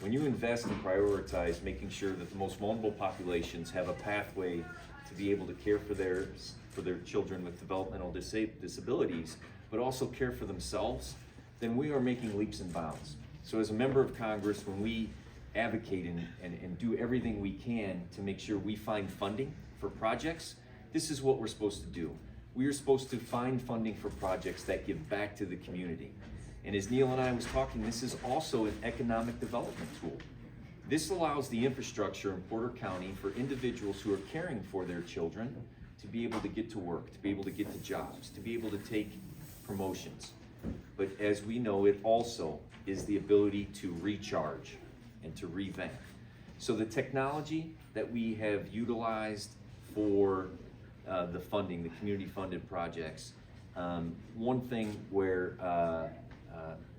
When you invest and prioritize making sure that the most vulnerable populations have a pathway to be able to care for their children with developmental disabilities, but also care for themselves, then we are making leaps and bounds. So as a member of Congress, when we advocate and do everything we can to make sure we find funding for projects, this is what we're supposed to do. We are supposed to find funding for projects that give back to the community. And as Neil and I was talking, this is also an economic development tool. This allows the infrastructure in Porter County for individuals who are caring for their children to be able to get to work, to be able to get to jobs, to be able to take promotions. But as we know, it also is the ability to recharge and to revamp. So the technology that we have utilized for the funding, the community funded projects, one thing where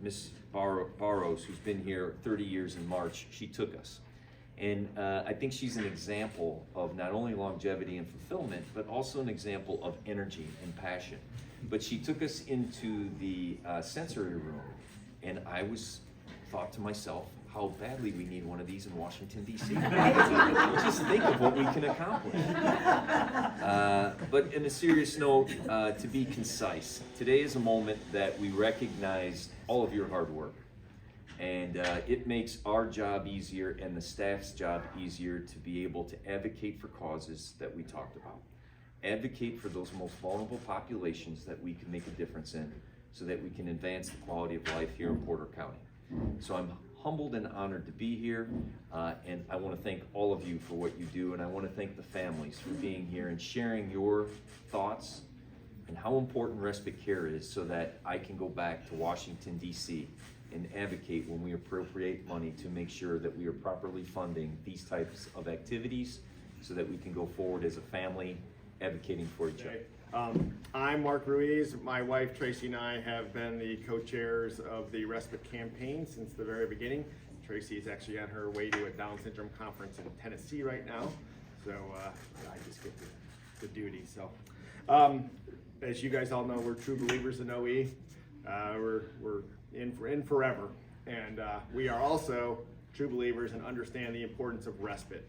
Ms. Barros, who's been here 30 years in March, she took us. And I think she's an example of not only longevity and fulfillment, but also an example of energy and passion. But she took us into the sensory room, and I thought to myself, how badly we need one of these in Washington, D.C. Just think of what we can accomplish. But in a serious note, to be concise, today is a moment that we recognize all of your hard work. And it makes our job easier and the staff's job easier to be able to advocate for causes that we talked about. Advocate for those most vulnerable populations that we can make a difference in so that we can advance the quality of life here in Porter County. So I'm humbled and honored to be here, and I want to thank all of you for what you do, and I want to thank the families for being here and sharing your thoughts and how important respite care is so that I can go back to Washington, D.C. and advocate when we appropriate money to make sure that we are properly funding these types of activities so that we can go forward as a family advocating for each other. I'm Mark Ruiz. My wife Tracy and I have been the co-chairs of the respite campaign since the very beginning. Tracy is actually on her way to a Down syndrome conference in Tennessee right now, so I just get the duty. So as you guys all know, we're true believers in OE. We're in forever, and we are also true believers and understand the importance of respite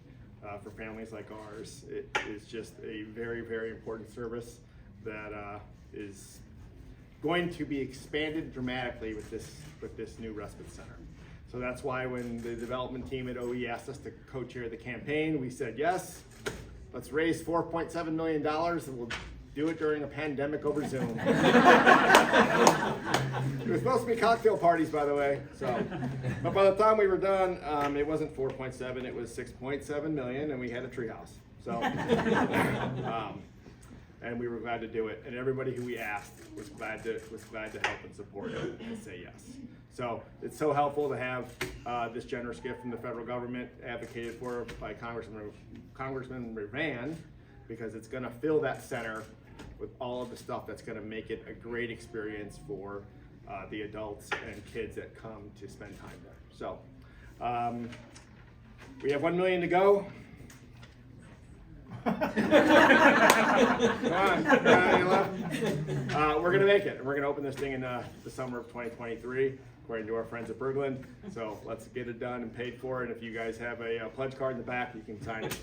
for families like ours. It is just a very, very important service that is going to be expanded dramatically with this new respite center. So that's why when the development team at OE asked us to co-chair the campaign, we said yes. Let's raise $4.7 million, and we'll do it during a pandemic over Zoom. It was supposed to be cocktail parties, by the way. So, but by the time we were done, it wasn't 4.7, it was 6.7 million, and we had a treehouse. So, and we were glad to do it. And everybody who we asked was glad to help and support it and say yes. So it's so helpful to have this generous gift from the federal government advocated for by Congressman Mrvan, because it's going to fill that center with all of the stuff that's going to make it a great experience for the adults and kids that come to spend time there. So we have 1 million to go. Come on, we're going to make it. We're going to open this thing in the summer of 2023, according to our friends at Berglund. So let's get it done and paid for. And if you guys have a pledge card in the back, you can sign it.